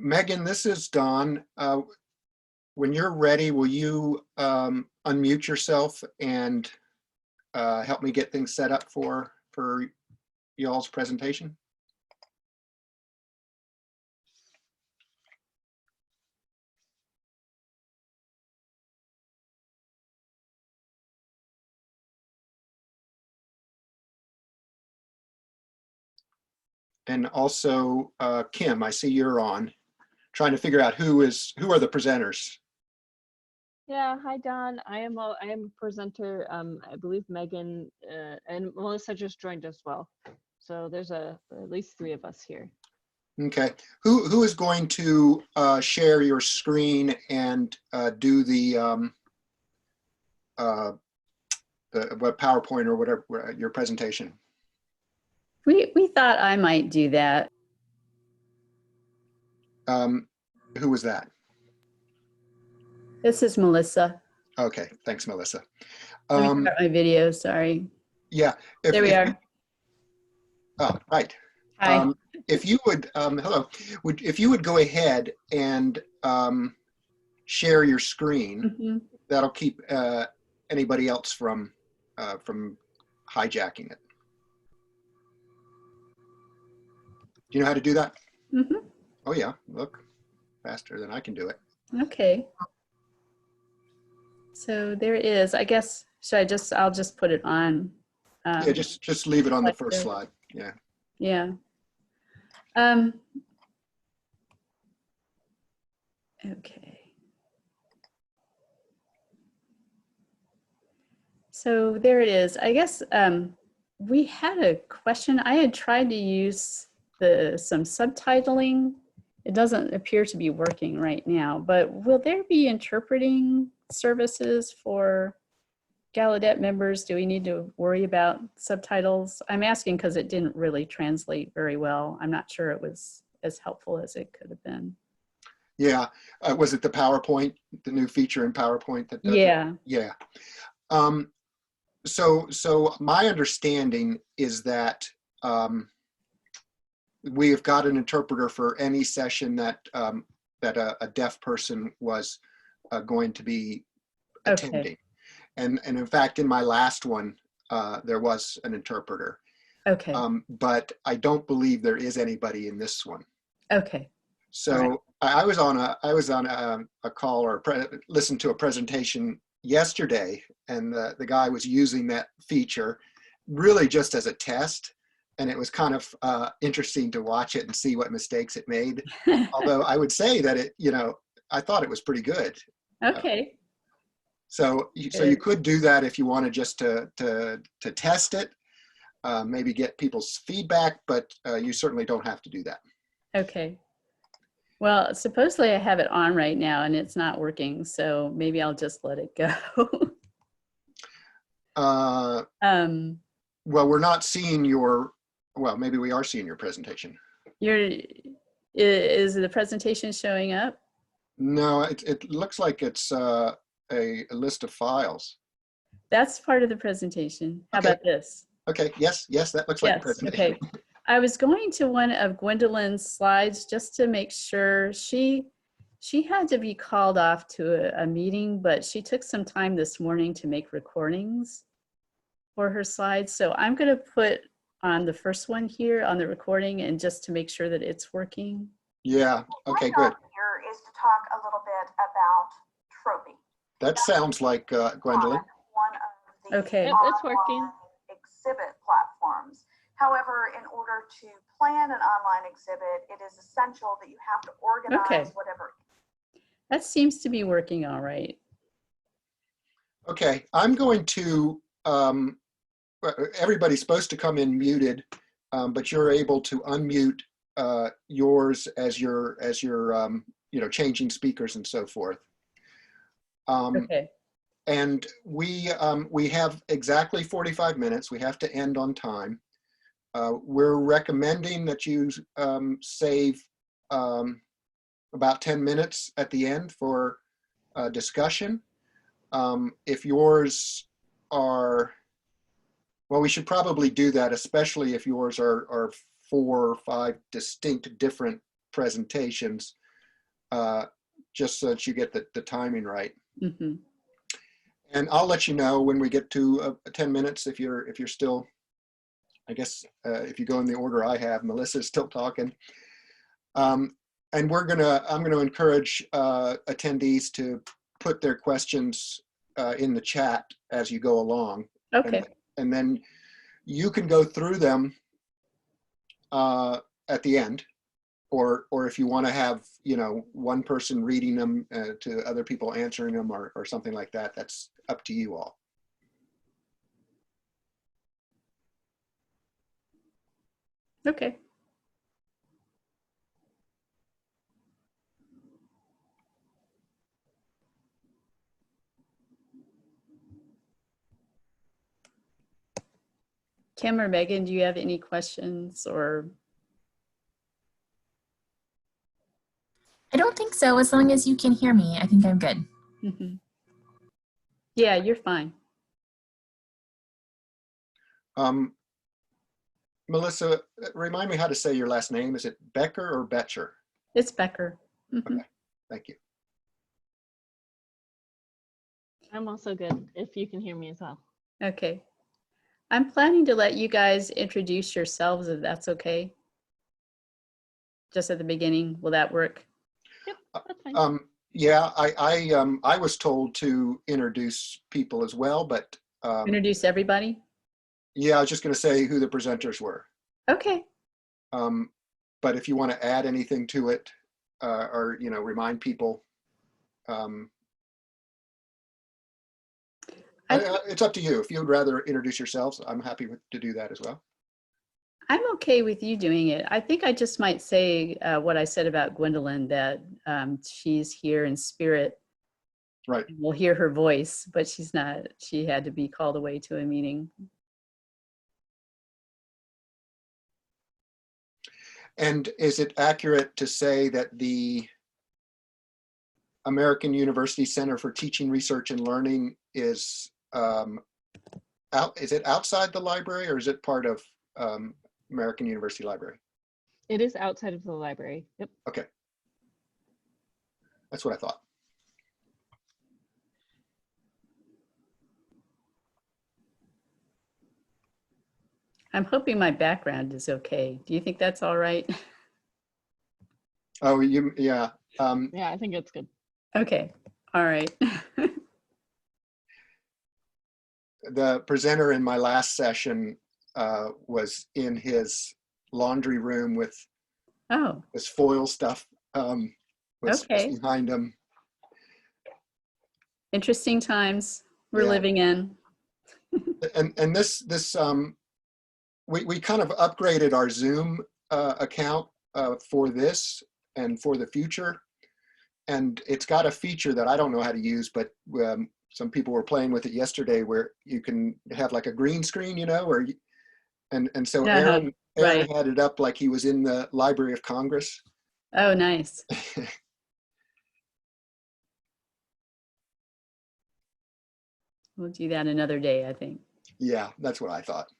Megan, this is Don. When you're ready, will you unmute yourself and help me get things set up for y'all's presentation? And also, Kim, I see you're on. Trying to figure out who are the presenters. Yeah, hi Don. I am a presenter. I believe Megan and Melissa just joined as well. So there's at least 3 of us here. Okay, who is going to share your screen and do the PowerPoint or whatever your presentation? We thought I might do that. Who was that? This is Melissa. Okay, thanks, Melissa. Let me start my video, sorry. Yeah. There we are. Oh, right. Hi. If you would, hello, if you would go ahead and share your screen, that'll keep anybody else from hijacking it. Do you know how to do that? Oh yeah, look, faster than I can do it. Okay. So there it is. I guess, I'll just put it on. Yeah, just leave it on the first slide. Yeah. Yeah. Okay. So there it is. I guess we had a question. I had tried to use some subtitling. It doesn't appear to be working right now, but will there be interpreting services for Gallaudet members? Do we need to worry about subtitles? I'm asking because it didn't really translate very well. I'm not sure it was as helpful as it could have been. Yeah, was it the PowerPoint, the new feature in PowerPoint that does Yeah. it? Yeah. So my understanding is that we have got an interpreter for any session that a deaf person was going to be attending. Okay. And in fact, in my last one, there was an interpreter. Okay. But I don't believe there is anybody in this one. Okay. So right. I was on a call or listened to a presentation yesterday, and the guy was using that feature really just as a test. And it was kind of interesting to watch it and see what mistakes it made. Although I would say that I thought it was pretty good. Okay. So you could do that if you wanted just to test it, maybe get people's feedback, but you certainly don't have to do that. Okay. Well, supposedly I have it on right now and it's not working, so maybe I'll just let it go. Well, we're not seeing well, maybe we are seeing your presentation. Is the presentation showing up? No, it looks like it's a list of files. That's part of the presentation. How about this? Okay, yes, that looks like a presentation. Okay. I was going to one of Gwendolyn's slides just to make sure. She had to be called off to a meeting, but she took some time this morning to make recordings for her slides. So I'm going to put on the first one here on the recording, and just to make sure that it's working. Yeah, okay, good. My job here is to talk a little bit about Tropy. That sounds like Gwendolyn. One of the Okay. Yep, it's working. Exhibit platforms. However, in order to plan an online exhibit, it is essential that you have to organize whatever. That seems to be working all right. Okay, I'm going to, everybody's supposed to come in muted, but you're able to unmute yours as you're changing speakers and so forth. Okay. And we have exactly 45 minutes. We have to end on time. We're recommending that you save about 10 minutes at the end for discussion. If yours are, well, we should probably do that, especially if yours are 4 or 5 distinct different presentations. just so that you get the timing right. Mm-hmm. And I'll let you know when we get to 10 minutes if you're still, I guess, if you go in the order I have, Melissa's still talking. And I'm gonna encourage attendees to put their questions in the chat as you go along. Okay. And then you can go through them at the end, or if you want to have, you know, one person reading them to other people answering them, or something like that. That's up to you all. Okay. Kim or Megan, do you have any questions or? I don't think so. As long as you can hear me, I think I'm good. Mm-hmm. Yeah, you're fine. Melissa, remind me how to say your last name. Is it Becker or Betcher? It's Becker. Mm-hmm. Okay, thank you. I'm also good if you can hear me as well. Okay. I'm planning to let you guys introduce yourselves if that's okay. Just at the beginning, will that work? Yep, that's fine. Yeah, I was told to introduce people as well, but Introduce everybody? yeah, I was just going to say who the presenters were. Okay. But if you want to add anything to it, or, you know, remind people, it's up to you. If you would rather introduce yourselves, I'm happy to do that as well. I'm okay with you doing it. I think I just might say what I said about Gwendolyn, that she's here in spirit. Right. We'll hear her voice, but she's not, she had to be called away to a meeting. And is it accurate to say that the American University Center for Teaching, Research, and Learning is it outside the library, or is it part of American University Library? It is outside of the library. Yep. Okay. That's what I thought. I'm hoping my background is okay. Do you think that's all right? Oh, yeah. Yeah, I think it's good. Okay. All right. The presenter in my last session was in his laundry room with his foil stuff was behind him. Interesting times we're living in. And this we kind of upgraded our Zoom account for this and for the future, and it's got a feature that I don't know how to use, but some people were playing with it yesterday, where you can have like a green screen, you know, or and so Aaron had it up like he was in the Library of Congress. Oh, nice. We'll do that another day, I think. Yeah, that's what I thought.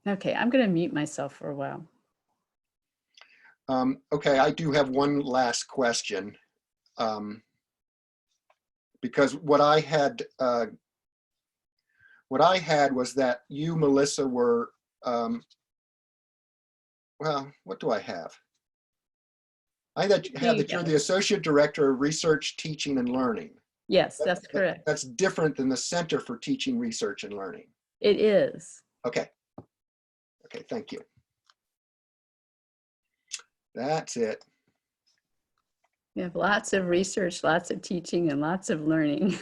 Okay, I'm going to mute myself for a while. Okay, I do have one last question. Because what I had was that you, Melissa, were, well, what do I have? I had that you're the Associate Director of Research, Teaching, and Learning. Yes, that's correct. That's different than the Center for Teaching, Research, and Learning. It is. Okay. Okay, thank you. That's it. We have lots of research, lots of teaching, and lots of learning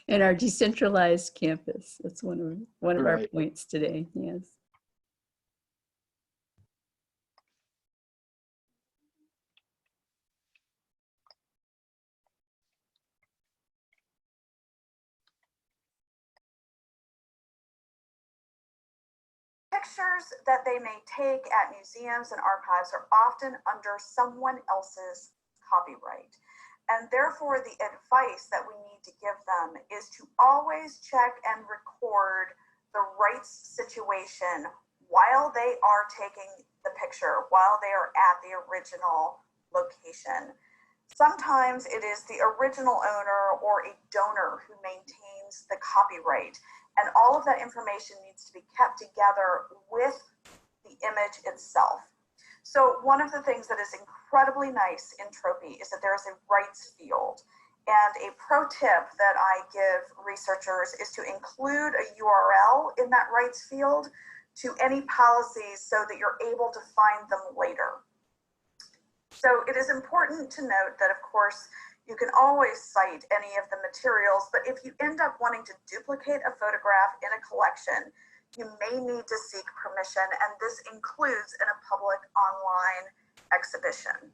in our decentralized campus. That's one of our points today. Yes. Pictures that they may take at museums and archives are often under someone else's copyright. And therefore, the advice that we need to give them is to always check and record the rights situation while they are taking the picture, while they are at the original location. Sometimes it is the original owner or a donor who maintains the copyright, and all of that information needs to be kept together with the image itself. So one of the things that is incredibly nice in Tropy is that there is a rights field. And a pro tip that I give researchers is to include a URL in that rights field to any policies so that you're able to find them later. So it is important to note that, of course, you can always cite any of the materials, but if you end up wanting to duplicate a photograph in a collection, you may need to seek permission, and this includes in a public online exhibition.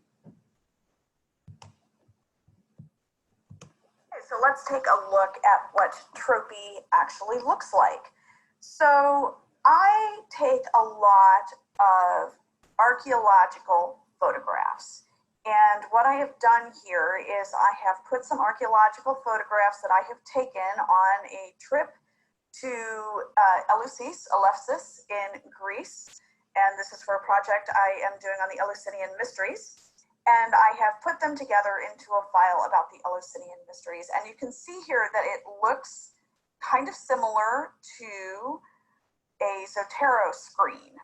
Okay, so let's take a look at what Tropy actually looks like. So I take a lot of archaeological photographs. And what I have done here is I have put some archaeological photographs that I have taken on a trip to Eleusis in Greece. And this is for a project I am doing on the Eleusinian mysteries. And I have put them together into a file about the Eleusinian mysteries. And you can see here that it looks kind of similar to a Zotero screen.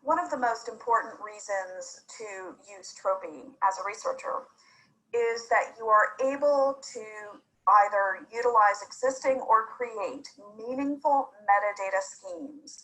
One of the most important reasons to use Tropy as a researcher is that you are able to either utilize existing or create meaningful metadata schemes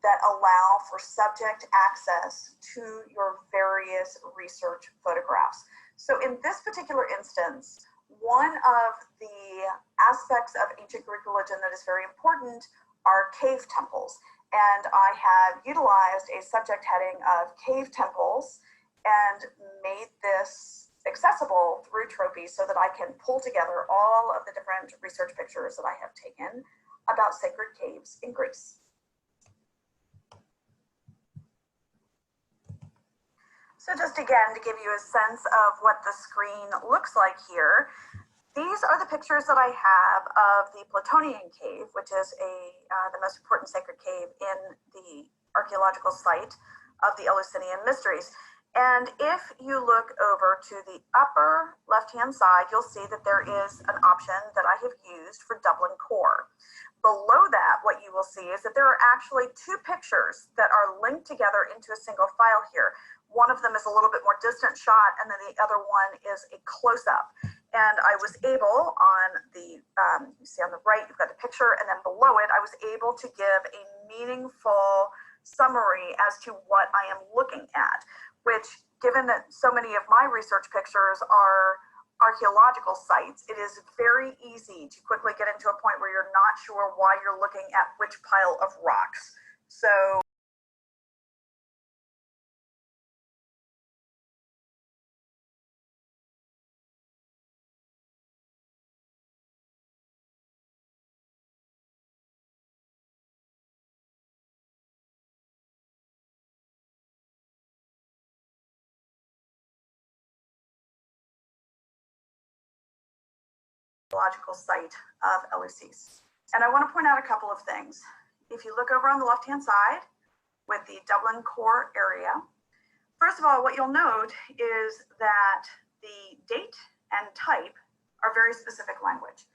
that allow for subject access to your various research photographs. So in this particular instance, one of the aspects of ancient Greek religion that is very important are cave temples. And I have utilized a subject heading of cave temples and made this accessible through Tropy so that I can pull together all of the different research pictures that I have taken about sacred caves in Greece. So just again, to give you a sense of what the screen looks like here, these are the pictures that I have of the Platonian cave, which is the most important sacred cave in the archaeological site of the Eleusinian mysteries. And if you look over to the upper left-hand side, you'll see that there is an option that I have used for Dublin core. Below that, what you will see is that there are actually two pictures that are linked together into a single file here. One of them is a little bit more distant shot, and then the other one is a close-up. And I was able on the, you see on the right, you've got the picture, and then below it, I was able to give a meaningful summary as to what I am looking at, which, given that so many of my research pictures are archaeological sites, it is very easy to quickly get into a point where you're not sure why you're looking at which pile of rocks. So archaeological site of Eleusis. And I want to point out a couple of things. If you look over on the left-hand side with the Dublin core area, first of all, what you'll note is that the date and type are very specific language.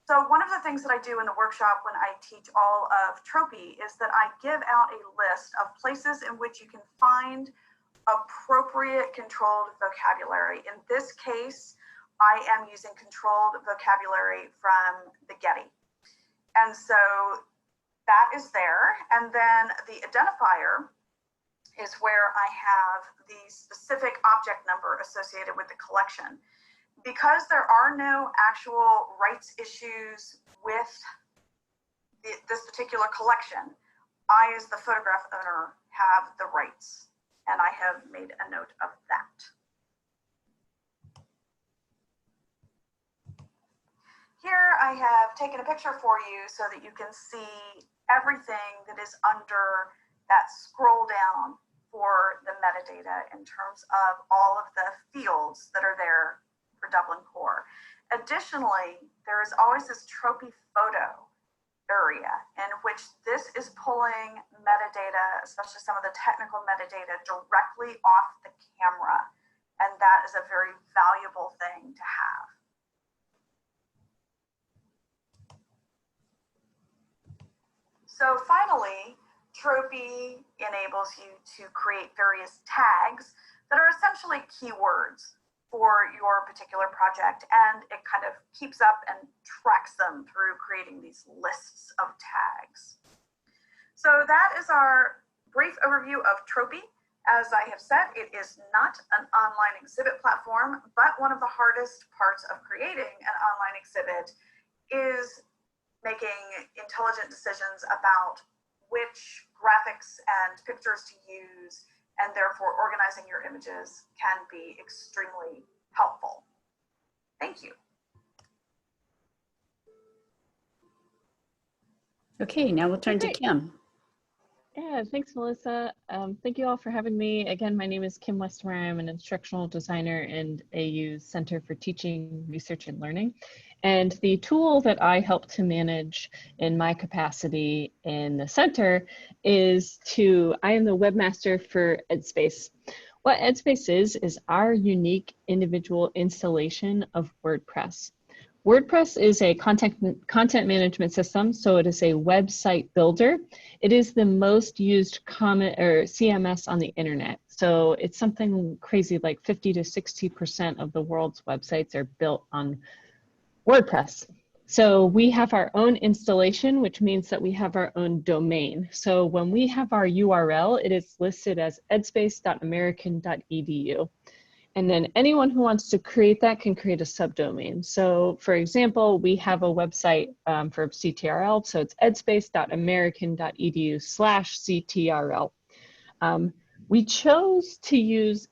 So one of the things that I do in the workshop when I teach all of Tropy is that I give out a list of places in which you can find appropriate controlled vocabulary. In this case, I am using controlled vocabulary from the Getty. And so that is there. And then the identifier is where I have the specific object number associated with the collection. Because there are no actual rights issues with this particular collection, I, as the photograph owner, have the rights. And I have made a note of that. Here I have taken a picture for you so that you can see everything that is under that scroll down for the metadata in terms of all of the fields that are there for Dublin Core. Additionally, there is always this Tropy photo area in which this is pulling metadata, especially some of the technical metadata, directly off the camera. And that is a very valuable thing to have. So finally, Tropy enables you to create various tags that are essentially keywords for your particular project, and it kind of keeps up and tracks them through creating these lists of tags. So that is our brief overview of Tropy. As I have said, it is not an online exhibit platform, but one of the hardest parts of creating an online exhibit is making intelligent decisions about which graphics and pictures to use, and therefore organizing your images can be extremely helpful. Thank you. Okay, now we'll turn to Great. Kim. Yeah, thanks, Melissa. Thank you all for having me. Again, my name is Kim Westmeyer. I'm an instructional designer in AU's Center for Teaching, Research, and Learning. And the tool that I help to manage in my capacity in the center is I am the webmaster for EdSpace. What EdSpace is our unique individual installation of WordPress. WordPress is a content management system, so it is a website builder. It is the most used CMS on the internet. So it's something crazy like 50 to 60% of the world's websites are built on WordPress. So we have our own installation, which means that we have our own domain. So when we have our URL, it is listed as edspace.american.edu. And then anyone who wants to create that can create a subdomain. So for example, we have a website for CTRL. So it's edspace.american.edu/CTRL. We chose to use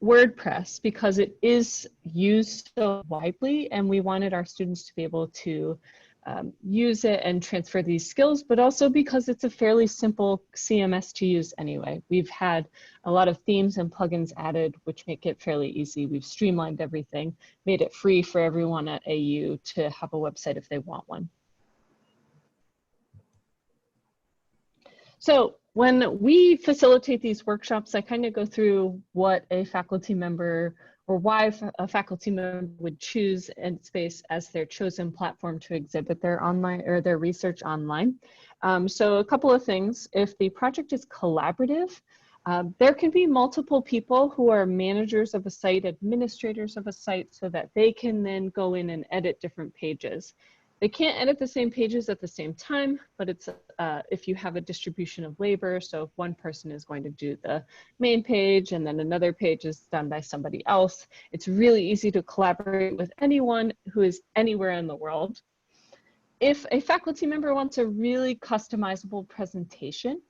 WordPress because it is used so widely, and we wanted our students to be able to use it and transfer these skills, but also because it's a fairly simple CMS to use anyway. We've had a lot of themes and plugins added, which make it fairly easy. We've streamlined everything, made it free for everyone at AU to have a website if they want one. So when we facilitate these workshops, I kind of go through what a faculty member or why a faculty member would choose EdSpace as their chosen platform to exhibit their online or their research online. So a couple of things. If the project is collaborative, there can be multiple people who are managers of a site, administrators of a site, so that they can then go in and edit different pages. They can't edit the same pages at the same time, but it's if you have a distribution of labor, so if one person is going to do the main page and then another page is done by somebody else, it's really easy to collaborate with anyone who is anywhere in the world. If a faculty member wants a really customizable presentation,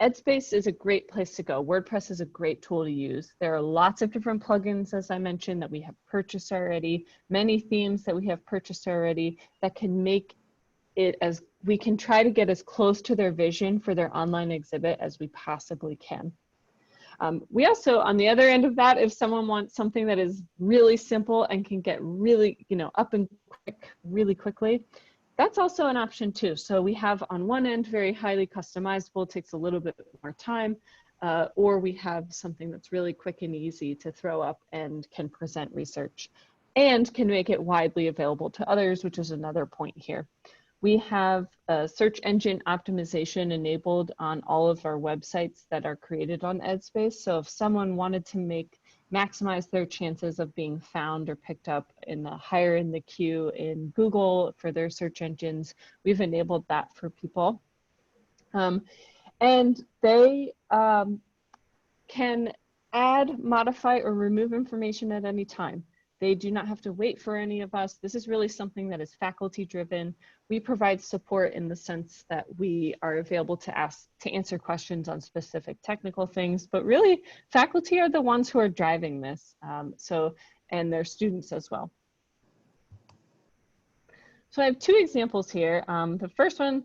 EdSpace is a great place to go. WordPress is a great tool to use. There are lots of different plugins, as I mentioned, that we have purchased already, many themes that we have purchased already that can make it as, we can try to get as close to their vision for their online exhibit as we possibly can. We also, on the other end of that, if someone wants something that is really simple and can get really, up and quick, really quickly, that's also an option too. So we have on one end, very highly customizable, takes a little bit more time, or we have something that's really quick and easy to throw up and can present research and can make it widely available to others, which is another point here. We have search engine optimization enabled on all of our websites that are created on EdSpace. So if someone wanted to maximize their chances of being found or picked up higher in the queue in Google for their search engines, we've enabled that for people. And they can add, modify, or remove information at any time. They do not have to wait for any of us. This is really something that is faculty driven. We provide support in the sense that we are available to answer questions on specific technical things, but really faculty are the ones who are driving this, and their students as well. So I have two examples here. The first one,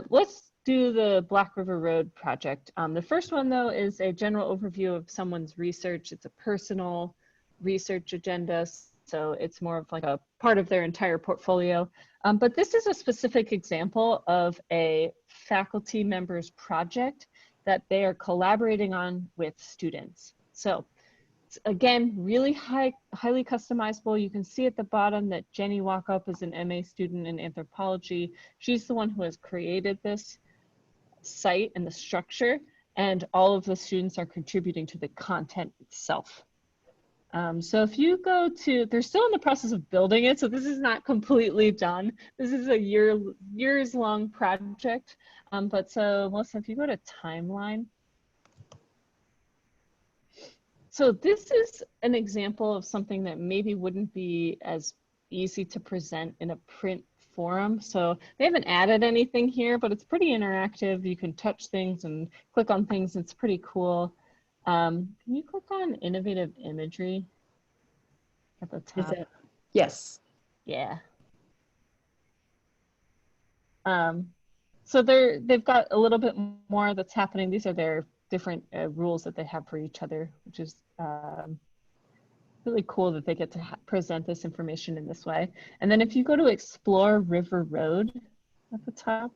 let's do the Black River Road project. The first one, though, is a general overview of someone's research. It's a personal research agenda, so it's more of like a part of their entire portfolio. But this is a specific example of a faculty member's project that they are collaborating on with students. So it's, again, really highly customizable. You can see at the bottom that Jenny Walkup is an MA student in anthropology. She's the one who has created this site and the structure, and all of the students are contributing to the content itself. So if you go to, they're still in the process of building it, so this is not completely done. This is a years-long project. But so Melissa, if you go to timeline, so this is an example of something that maybe wouldn't be as easy to present in a print forum. So they haven't added anything here, but it's pretty interactive. You can touch things and click on things. It's pretty cool. Can you click on innovative imagery at the top? Is it? Yes. Yeah. So they've got a little bit more that's happening. These are their different rules that they have for each other, which is really cool that they get to present this information in this way. And then if you go to Explore River Road at the top,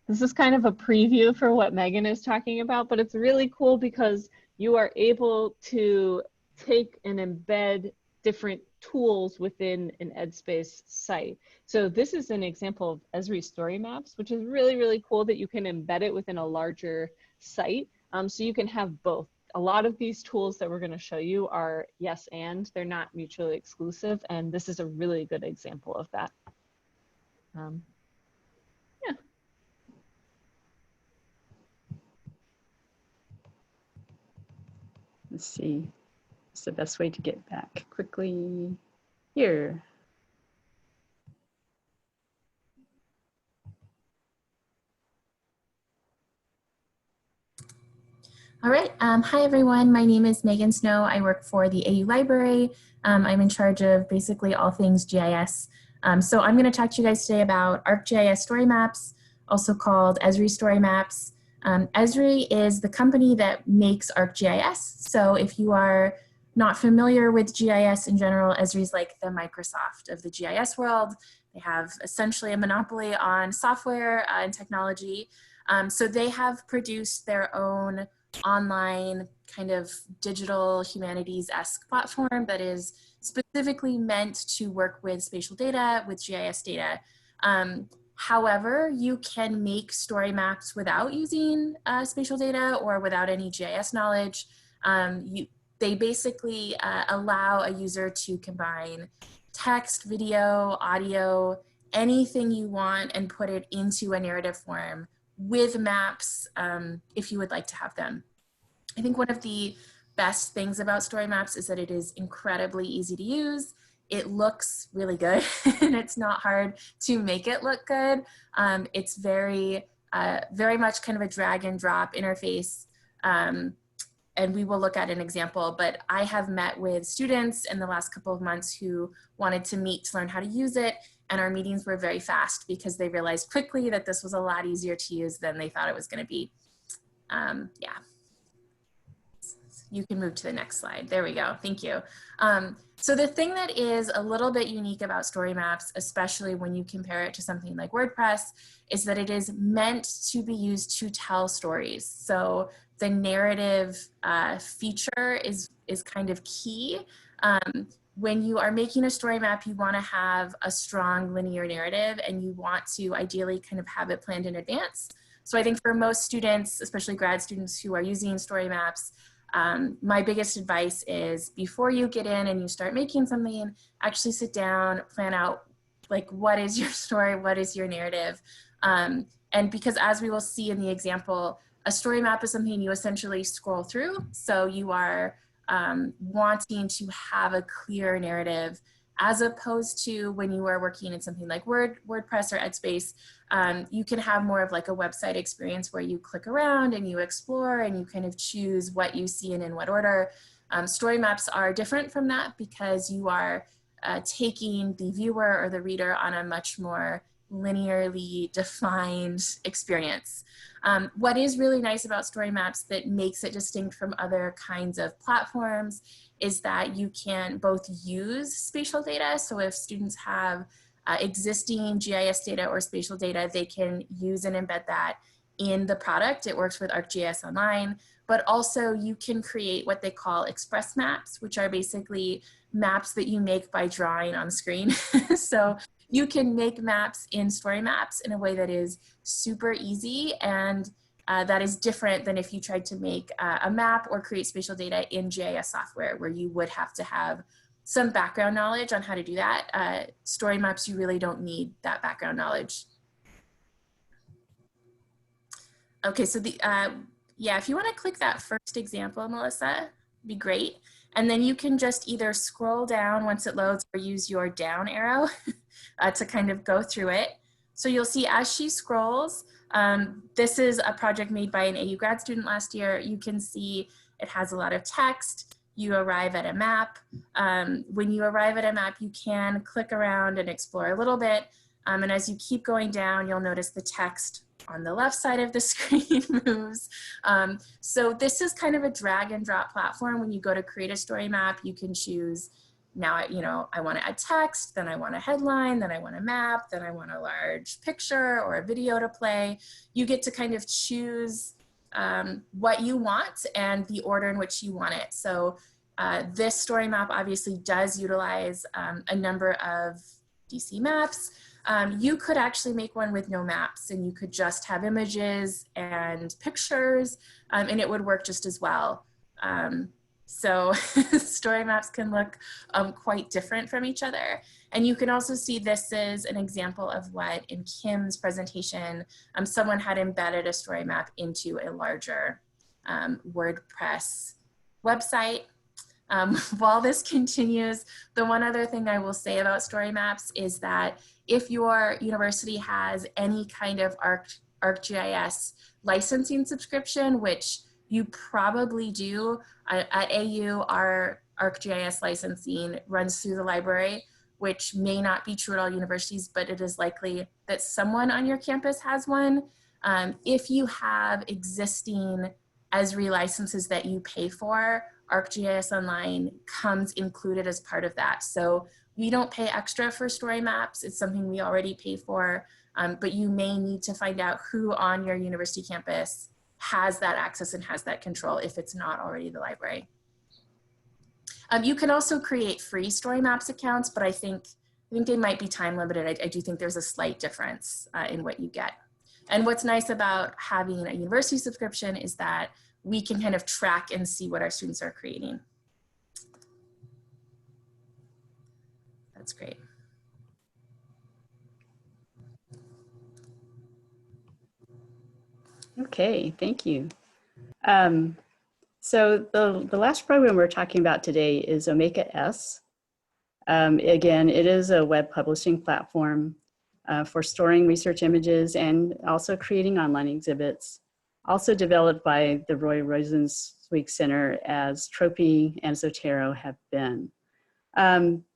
this is kind of a preview for what Megan is talking about, but it's really cool because you are able to take and embed different tools within an EdSpace site. So this is an example of ESRI StoryMaps, which is really, really cool that you can embed it within a larger site. So you can have both. A lot of these tools that we're going to show you are yes and, they're not mutually exclusive, and this is a really good example of that. Yeah. Let's see. What's the best way to get back quickly? Here. All right. Hi, everyone. My name is Megan Snow. I work for the AU Library. I'm in charge of basically all things GIS. So I'm going to talk to you guys today about ArcGIS Story Maps, also called ESRI Story Maps. ESRI is the company that makes ArcGIS. So if you are not familiar with GIS in general, ESRI is like the Microsoft of the GIS world. They have essentially a monopoly on software and technology. So they have produced their own online kind of digital humanities-esque platform that is specifically meant to work with spatial data, with GIS data. However, you can make story maps without using spatial data or without any GIS knowledge. They basically allow a user to combine text, video, audio, anything you want and put it into a narrative form with maps if you would like to have them. I think one of the best things about story maps is that it is incredibly easy to use. It looks really good and it's not hard to make it look good. It's very much kind of a drag and drop interface. And we will look at an example, but I have met with students in the last couple of months who wanted to meet to learn how to use it. And our meetings were very fast because they realized quickly that this was a lot easier to use than they thought it was going to be. Yeah. You can move to the next slide. There we go. Thank you. So the thing that is a little bit unique about story maps, especially when you compare it to something like WordPress, is that it is meant to be used to tell stories. So the narrative feature is kind of key. When you are making a story map, you want to have a strong linear narrative and you want to ideally kind of have it planned in advance. So I think for most students, especially grad students who are using story maps, my biggest advice is before you get in and you start making something, actually sit down, plan out like what is your story, what is your narrative. And because as we will see in the example, a story map is something you essentially scroll through. So you are wanting to have a clear narrative as opposed to when you are working in something like WordPress or EdSpace, you can have more of like a website experience where you click around and you explore and you kind of choose what you see and in what order. Story maps are different from that because you are taking the viewer or the reader on a much more linearly defined experience. What is really nice about story maps that makes it distinct from other kinds of platforms is that you can both use spatial data. So if students have existing GIS data or spatial data, they can use and embed that in the product. It works with ArcGIS Online, but also you can create what they call express maps, which are basically maps that you make by drawing on screen. So you can make maps in story maps in a way that is super easy, and that is different than if you tried to make a map or create spatial data in GIS software, where you would have to have some background knowledge on how to do that. Story maps, you really don't need that background knowledge. Okay, so yeah, if you want to click that first example, Melissa, it'd be great. And then you can just either scroll down once it loads or use your down arrow to kind of go through it. So you'll see as she scrolls, this is a project made by an AU grad student last year. You can see it has a lot of text. You arrive at a map. When you arrive at a map, you can click around and explore a little bit. And as you keep going down, you'll notice the text on the left side of the screen moves. So this is kind of a drag and drop platform. When you go to create a story map, you can choose, now, I want to add text, then I want a headline, then I want a map, then I want a large picture or a video to play. You get to kind of choose what you want and the order in which you want it. So this story map obviously does utilize a number of DC maps. You could actually make one with no maps, and you could just have images and pictures, and it would work just as well. So story maps can look quite different from each other. And you can also see this is an example of what in Kim's presentation, someone had embedded a story map into a larger WordPress website. While this continues, the one other thing I will say about story maps is that if your university has any kind of ArcGIS licensing subscription, which you probably do, at AU, our ArcGIS licensing runs through the library, which may not be true at all universities, but it is likely that someone on your campus has one. If you have existing ESRI licenses that you pay for, ArcGIS Online comes included as part of that. So we don't pay extra for story maps. It's something we already pay for, but you may need to find out who on your university campus has that access and has that control if it's not already the library. You can also create free story maps accounts, but I think they might be time limited. I do think there's a slight difference in what you get. And what's nice about having a university subscription is that we can kind of track and see what our students are creating. That's great. Okay, thank you. So the last program we're talking about today is Omeka-S. Again, it is a web publishing platform for storing research images and also creating online exhibits, also developed by the Roy Rosenzweig Center, as Tropy and Zotero have been.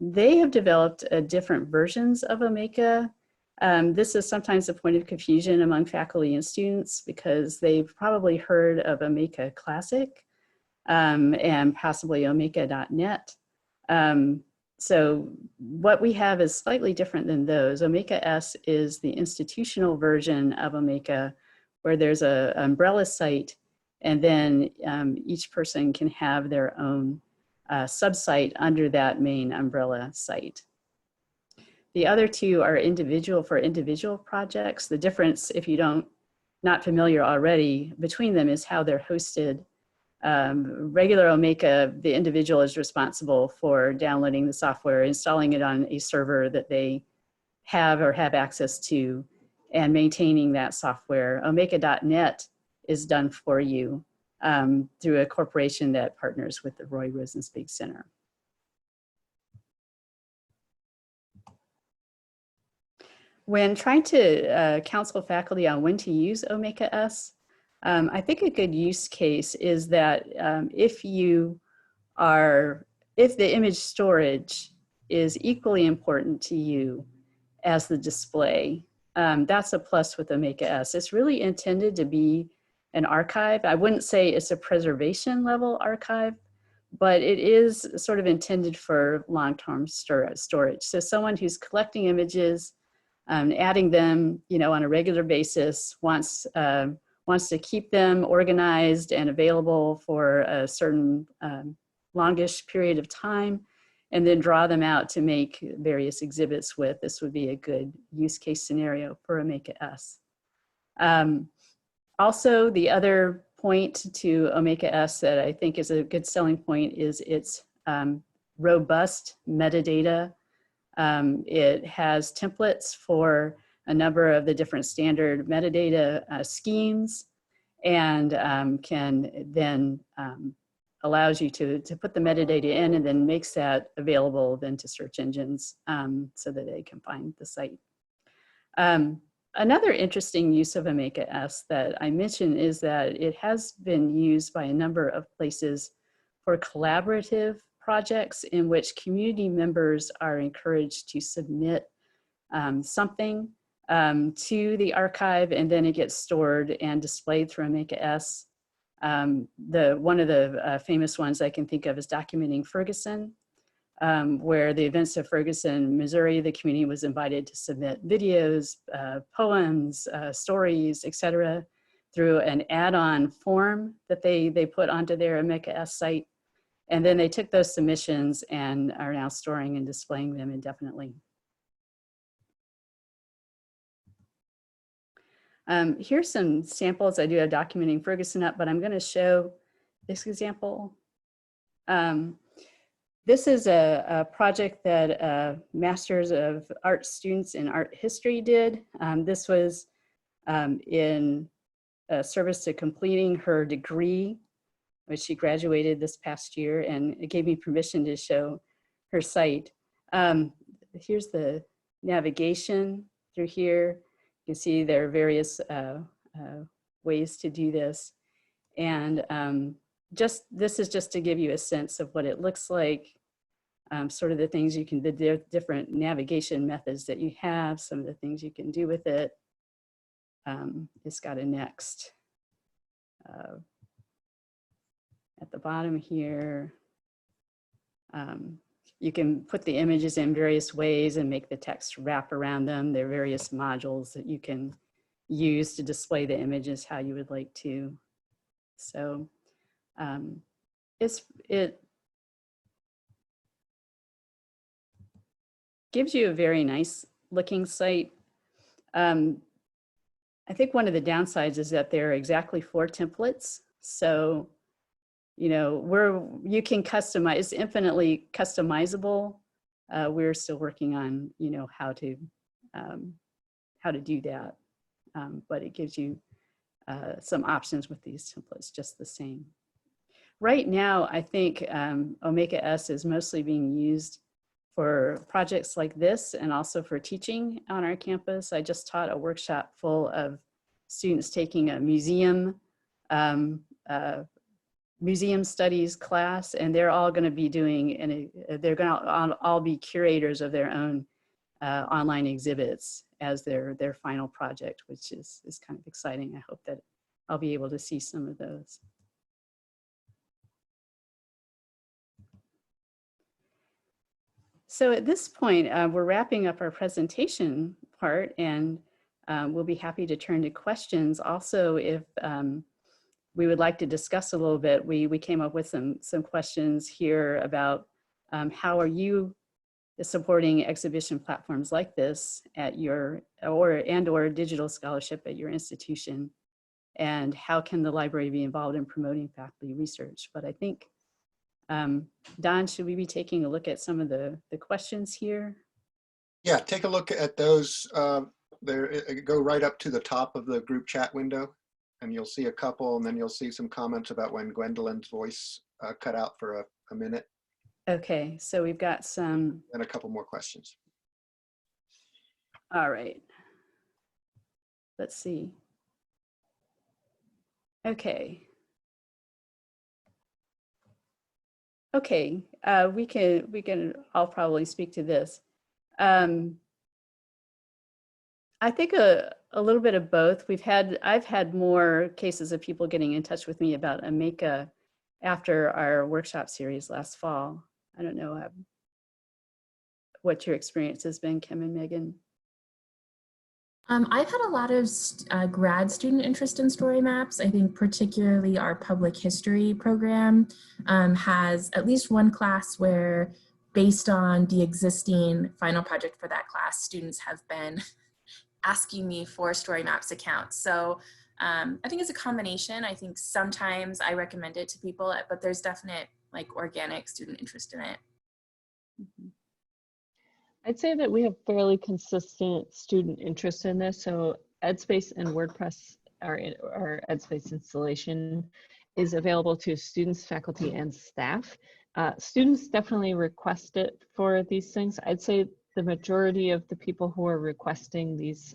They have developed different versions of Omeka. This is sometimes a point of confusion among faculty and students because they've probably heard of Omeka Classic and possibly Omeka.net. So what we have is slightly different than those. Omeka-S is the institutional version of Omeka, where there's an umbrella site, and then each person can have their own subsite under that main umbrella site. The other two are individual for individual projects. The difference, if you not familiar already, between them is how they're hosted. Regular Omeka, the individual is responsible for downloading the software, installing it on a server that they have or have access to, and maintaining that software. Omeka.net is done for you through a corporation that partners with the Roy Rosenzweig Center. When trying to counsel faculty on when to use Omeka-S, I think a good use case is that if the image storage is equally important to you as the display, That's a plus with Omeka-S. It's really intended to be an archive. I wouldn't say it's a preservation level archive, but it is sort of intended for long-term storage. So someone who's collecting images, adding them, on a regular basis, wants to keep them organized and available for a certain longish period of time, and then draw them out to make various exhibits with. This would be a good use case scenario for Omeka-S. Also, the other point to Omeka-S that I think is a good selling point is its robust metadata. It has templates for a number of the different standard metadata schemes, and can then allows you to put the metadata in, and then makes that available then to search engines so that they can find the site. Another interesting use of Omeka-S that I mentioned is that it has been used by a number of places for collaborative projects in which community members are encouraged to submit something to the archive, and then it gets stored and displayed through Omeka-S. One of the famous ones I can think of is Documenting Ferguson, where the events of Ferguson, Missouri, the community was invited to submit videos, poems, stories, etc., through an add-on form that they put onto their Omeka-S site. And then they took those submissions and are now storing and displaying them indefinitely. Here's some samples. I do have Documenting Ferguson up, but I'm going to show this example. This is a project that Masters of Arts students in art history did. This was in service to completing her degree, which she graduated this past year, and it gave me permission to show her site. Here's the navigation through here. You can see there are various ways to do this. And this is just to give you a sense of what it looks like, sort of the things you can, the different navigation methods that you have, some of the things you can do with it. It's got a next at the bottom here. You can put the images in various ways and make the text wrap around them. There are various modules that you can use to display the images how you would like to. So it gives you a very nice looking site. I think one of the downsides is that there are exactly 4 templates. So, you can customize, it's infinitely customizable. We're still working on, how to do that. But it gives you some options with these templates just the same. Right now, I think Omeka-S is mostly being used for projects like this and also for teaching on our campus. I just taught a workshop full of students taking a museum studies class, and they're all going to be doing, they're going to all be curators of their own online exhibits as their final project, which is kind of exciting. I hope that I'll be able to see some of those. So at this point, we're wrapping up our presentation part, and we'll be happy to turn to questions. Also, if we would like to discuss a little bit, we came up with some questions here about how are you supporting exhibition platforms like this at your, or digital scholarship at your institution, and how can the library be involved in promoting faculty research? But I think, Don, should we be taking a look at some of the questions here? Yeah, take a look at those. Go right up to the top of the group chat window, and you'll see a couple, and then you'll see some comments about when Gwendolyn's voice cut out for a minute. Okay, so we've got some. And a couple more questions. All right. Let's see. Okay. Okay, we can, I'll probably speak to this. I think a little bit of both. I've had more cases of people getting in touch with me about Omeka after our workshop series last fall. I don't know what your experience has been, Kim and Megan. I've had a lot of grad student interest in story maps. I think particularly our public history program has at least one class where, based on the existing final project for that class, students have been asking me for story maps accounts. So I think it's a combination. I think sometimes I recommend it to people, but there's definite like organic student interest in it. Mm-hmm. I'd say that we have fairly consistent student interest in this. So EdSpace and WordPress, our EdSpace installation, is available to students, faculty, and staff. Students definitely request it for these things. I'd say the majority of the people who are requesting these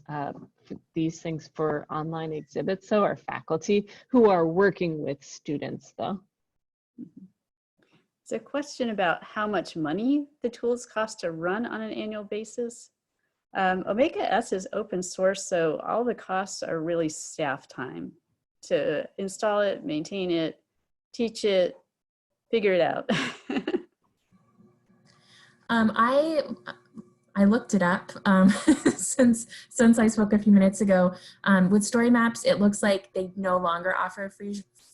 things for online exhibits, though, are faculty who are working with students, though. Mm-hmm. It's a question about how much money the tools cost to run on an annual basis. Omeka-S is open source, so all the costs are really staff time to install it, maintain it, teach it, figure it out. I looked it up since I spoke a few minutes ago. With story maps, it looks like they no longer offer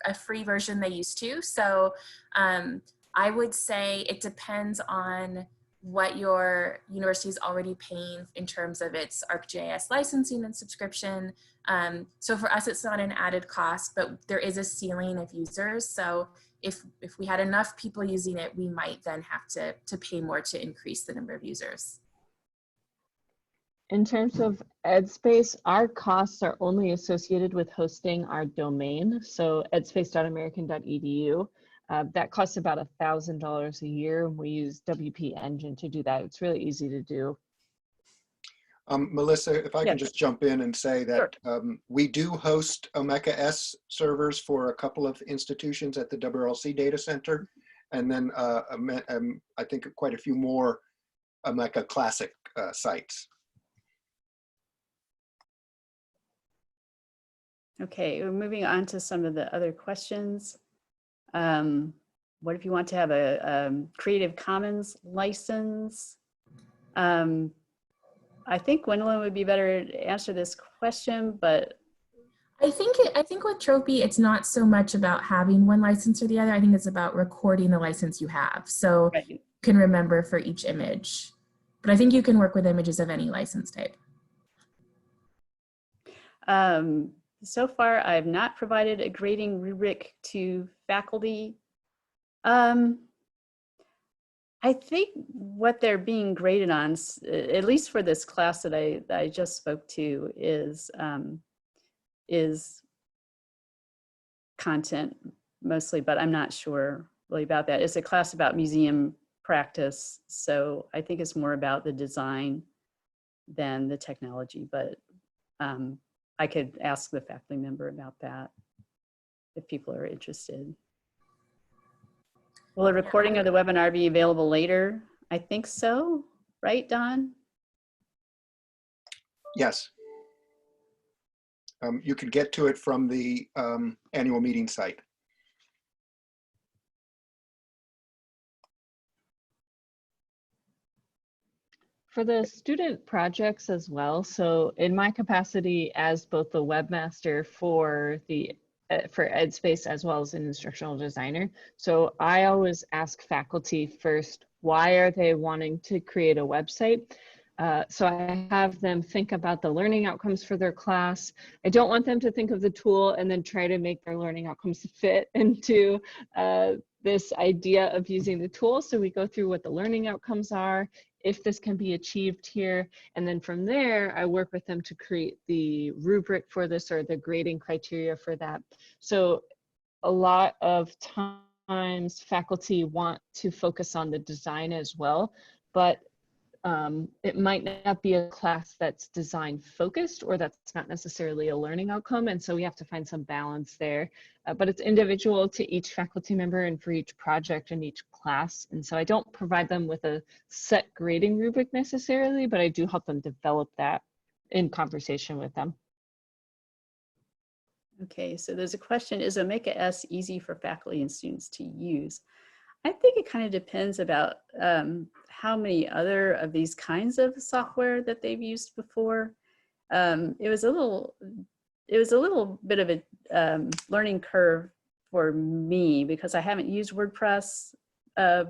a free version they used to. So I would say it depends on what your university is already paying in terms of its ArcGIS licensing and subscription. So for us, it's not an added cost, but there is a ceiling of users. So if we had enough people using it, we might then have to pay more to increase the number of users. In terms of EdSpace, our costs are only associated with hosting our domain. So edspace.american.edu. That costs about $1,000 a year. We use WP Engine to do that. It's really easy to do. Melissa, if I can just jump in and say that Sure. we do host Omeka-S servers for a couple of institutions at the WRLC Data Center, and then I think quite a few more Omeka Classic sites. Okay, we're moving on to some of the other questions. What if you want to have a Creative Commons license? I think Gwendolyn would be better to answer this question, but I think with Tropy, it's not so much about having one license or the other. I think it's about recording the license you have. So you can remember for each image. But I think you can work with images of any license type. So far, I've not provided a grading rubric to faculty. I think what they're being graded on, at least for this class that I just spoke to, is content mostly, but I'm not sure really about that. It's a class about museum practice, so I think it's more about the design than the technology, but I could ask the faculty member about that if people are interested. Will a recording of the webinar be available later? I think so, right, Don? Yes. You could get to it from the annual meeting site. For the student projects as well, so in my capacity as both the webmaster for EdSpace as well as an instructional designer, so I always ask faculty first, why are they wanting to create a website? So I have them think about the learning outcomes for their class. I don't want them to think of the tool and then try to make their learning outcomes fit into this idea of using the tool. So we go through what the learning outcomes are, if this can be achieved here. And then from there, I work with them to create the rubric for this or the grading criteria for that. So a lot of times faculty want to focus on the design as well, but it might not be a class that's design focused, or that's not necessarily a learning outcome. And so we have to find some balance there, but it's individual to each faculty member and for each project and each class. And so I don't provide them with a set grading rubric necessarily, but I do help them develop that in conversation with them. Okay, so there's a question, is Omeka-S easy for faculty and students to use? I think it kind of depends about how many other of these kinds of software that they've used before. It was a little bit of a learning curve for me because I haven't used WordPress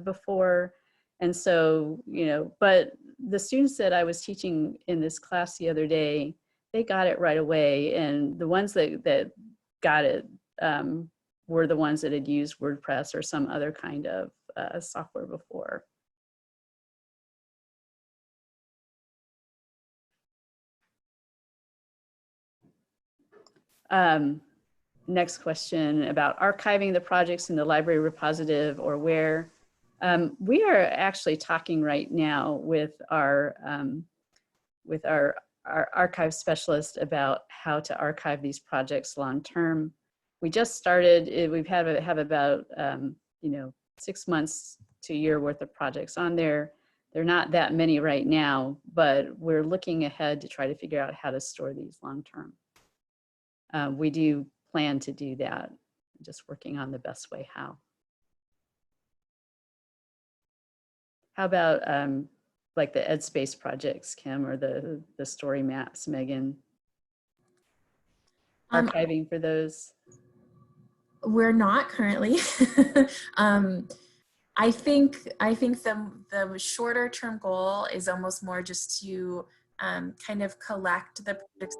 before. And so, you know, but the students that I was teaching in this class the other day, they got it right away. And the ones that got it were the ones that had used WordPress or some other kind of software before. Next question about archiving the projects in the library repository or where. We are actually talking right now with our archive specialist about how to archive these projects long term. We just started, we've have about 6 months to a year worth of projects on there. They're not that many right now, but we're looking ahead to try to figure out how to store these long term. We do plan to do that, just working on the best way how. How about like the EdSpace projects, Kim, or the story maps, Megan? Archiving for those? We're not currently. I think the shorter term goal is almost more just to kind of collect the projects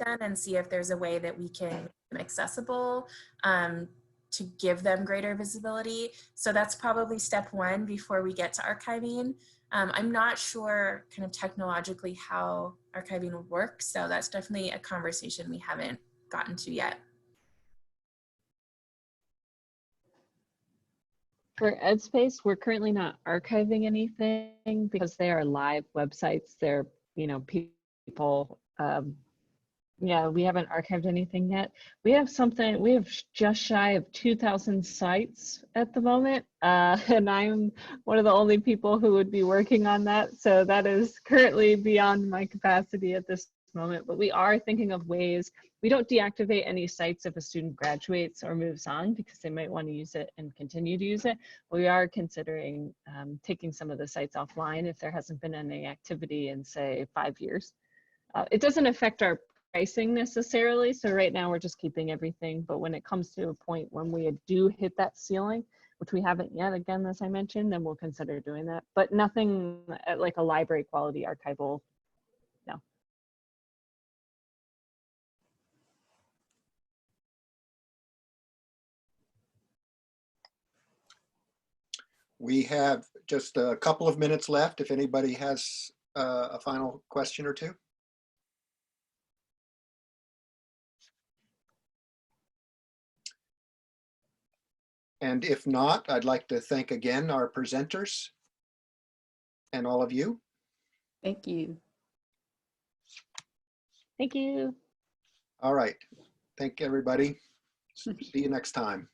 done and see if there's a way that we can make them accessible to give them greater visibility. So that's probably step one before we get to archiving. I'm not sure kind of technologically how archiving works, so that's definitely a conversation we haven't gotten to yet. For EdSpace, we're currently not archiving anything because they are live websites. They're, people, yeah, we haven't archived anything yet. We have just shy of 2,000 sites at the moment. And I'm one of the only people who would be working on that. So that is currently beyond my capacity at this moment, but we are thinking of ways. We don't deactivate any sites if a student graduates or moves on because they might want to use it and continue to use it. We are considering taking some of the sites offline if there hasn't been any activity in, say, 5 years. It doesn't affect our pricing necessarily. So right now we're just keeping everything. But when it comes to a point when we do hit that ceiling, which we haven't yet, again, as I mentioned, then we'll consider doing that. But nothing like a library quality archival, no. We have just a couple of minutes left if anybody has a final question or two. And if not, I'd like to thank again our presenters and all of you. Thank you. Thank you. All right. Thank everybody. See you next time.